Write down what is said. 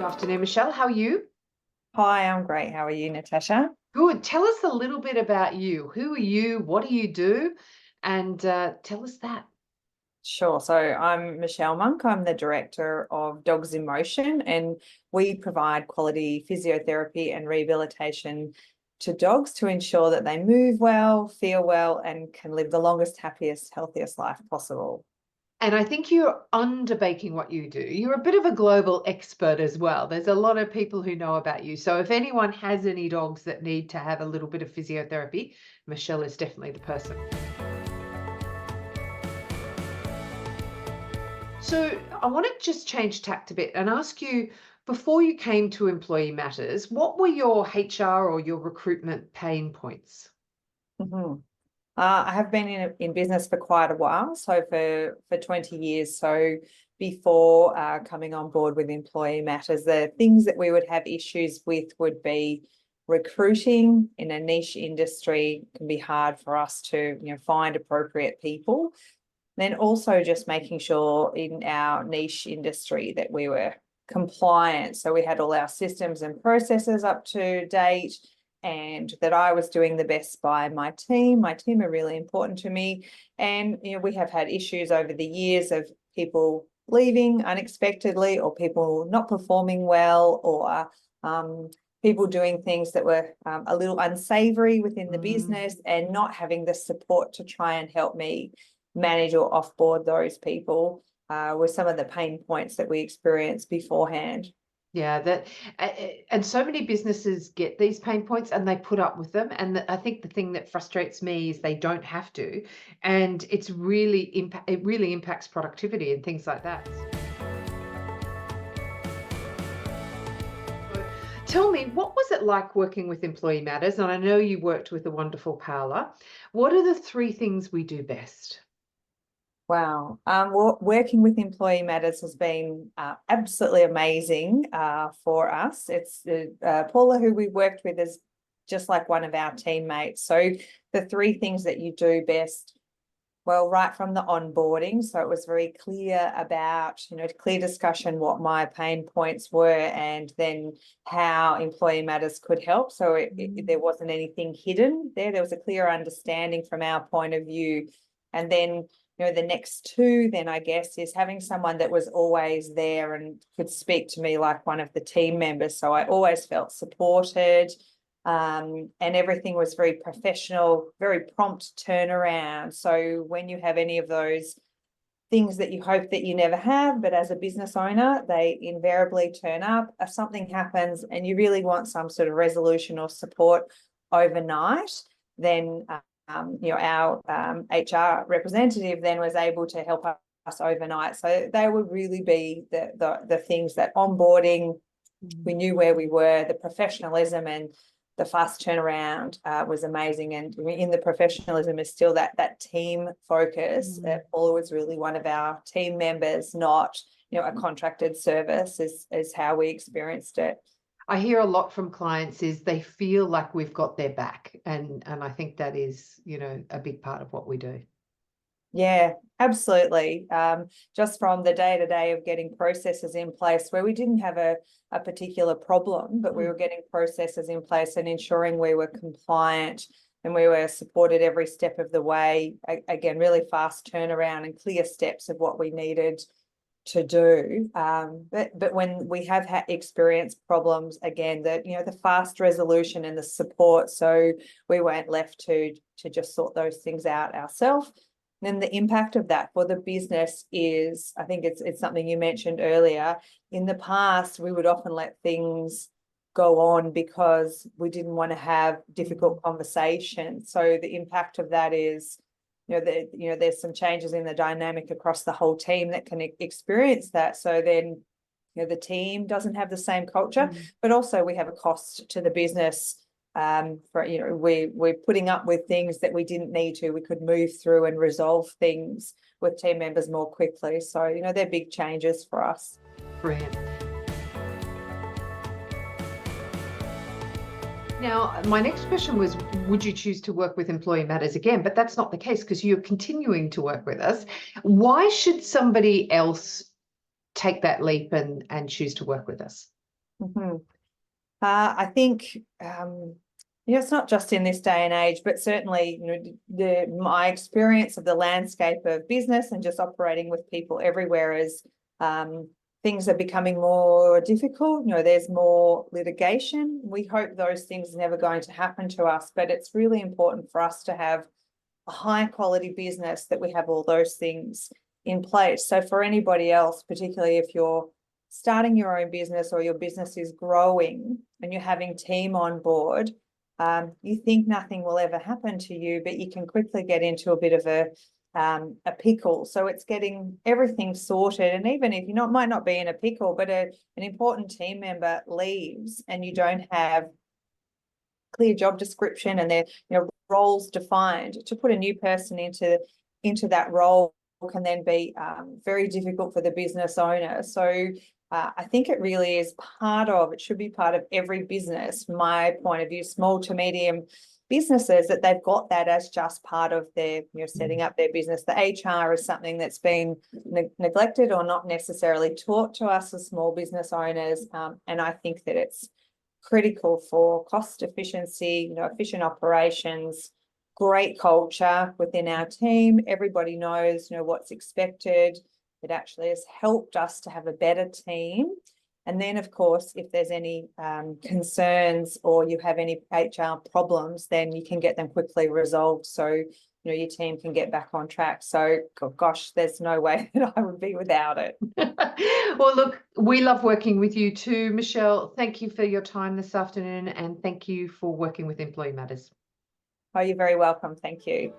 Afternoon, Michelle. How are you? Hi, I'm great. How are you, Natasha? Good. Tell us a little bit about you. Who are you? What do you do? And tell us that. Sure. So I'm Michelle Monk. I'm the director of Dogs in Motion, and we provide quality physiotherapy and rehabilitation to dogs to ensure that they move well, feel well, and can live the longest, happiest, healthiest life possible. And I think you're underbaking what you do. You're a bit of a global expert as well. There's a lot of people who know about you. So if anyone has any dogs that need to have a little bit of physiotherapy, Michelle is definitely the person. So I want to just change tact a bit and ask you, before you came to Employee Matters, what were your HR or your recruitment pain points? Mhm. I have been in business for quite a while, so for 20 years. So before coming on board with Employee Matters, the things that we would have issues with would be recruiting in a niche industry. It can be hard for us to find appropriate people. Then also just making sure in our niche industry that we were compliant. So we had all our systems and processes up to date, and that I was doing the best by my team. My team are really important to me. And we have had issues over the years of people leaving unexpectedly, or people not performing well, or people doing things that were a little unsavory within the business, and not having the support to try and help me manage or offboard those people were some of the pain points that we experienced beforehand. Yeah, that and so many businesses get these pain points and they put up with them. And I think the thing that frustrates me is they don't have to, and it really impacts productivity and things like that. So tell me, what was it like working with Employee Matters? And I know you worked with a wonderful Paola. What are the three things we do best? Wow. Working with Employee Matters has been absolutely amazing for us. It's Paula, who we worked with, is just like one of our teammates. So the three things that you do best, well, right from the onboarding. So it was very clear about, clear discussion, what my pain points were, and then how Employee Matters could help. So there wasn't anything hidden there. There was a clear understanding from our point of view. And then the next two, then I guess, is having someone that was always there and could speak to me like one of the team members. So I always felt supported, and everything was very professional, very prompt turnaround. So when you have any of those things that you hope that you never have, but as a business owner, they invariably turn up. If something happens and you really want some sort of resolution or support overnight, then our HR representative then was able to help us overnight. So they would really be the things that onboarding, we knew where we were, the professionalism and the fast turnaround was amazing. And in the professionalism is still that team focus. Paula was really one of our team members, not a contracted service, is how we experienced it. I hear a lot from clients is they feel like we've got their back. And I think that is, a big part of what we do. Yeah, absolutely. Just from the day-to-day of getting processes in place where we didn't have a particular problem, but we were getting processes in place and ensuring we were compliant and we were supported every step of the way. Again, really fast turnaround and clear steps of what we needed to do. But when we have experienced problems, again, the fast resolution and the support, so we weren't left to just sort those things out ourselves. Then the impact of that for the business is, I think it's something you mentioned earlier. In the past, we would often let things go on because we didn't want to have difficult conversations. So the impact of that is, there's some changes in the dynamic across the whole team that can experience that. So then, the team doesn't have the same culture, but also we have a cost to the business. For we're putting up with things that we didn't need to. We could move through and resolve things with team members more quickly. So they're big changes for us. Brilliant. Now, my next question was, would you choose to work with Employee Matters again? But that's not the case because you're continuing to work with us. Why should somebody else take that leap and choose to work with us? Mhm. I think it's not just in this day and age, but certainly, my experience of the landscape of business and just operating with people everywhere is things are becoming more difficult. There's more litigation. We hope those things are never going to happen to us, but it's really important for us to have a high quality business, that we have all those things in place. So for anybody else, particularly if you're starting your own business or your business is growing and you're having team on board, you think nothing will ever happen to you, but you can quickly get into a bit of a pickle. So it's getting everything sorted. And even if you might not be in a pickle, but an important team member leaves and you don't have clear job description and their roles defined, to put a new person into that role can then be very difficult for the business owner. So I think it really is it should be part of every business, from my point of view, small to medium businesses, that they've got that as just part of their setting up their business. The HR is something that's been neglected or not necessarily taught to us as small business owners, and I think that it's critical for cost efficiency, efficient operations, great culture within our team. Everybody knows, what's expected. It actually has helped us to have a better team. And then, of course, if there's any concerns or you have any HR problems, then you can get them quickly resolved. So, your team can get back on track. So, gosh, there's no way that I would be without it. Well, look, we love working with you too, Michelle. Thank you for your time this afternoon, and thank you for working with Employee Matters. Oh, you're very welcome. Thank you.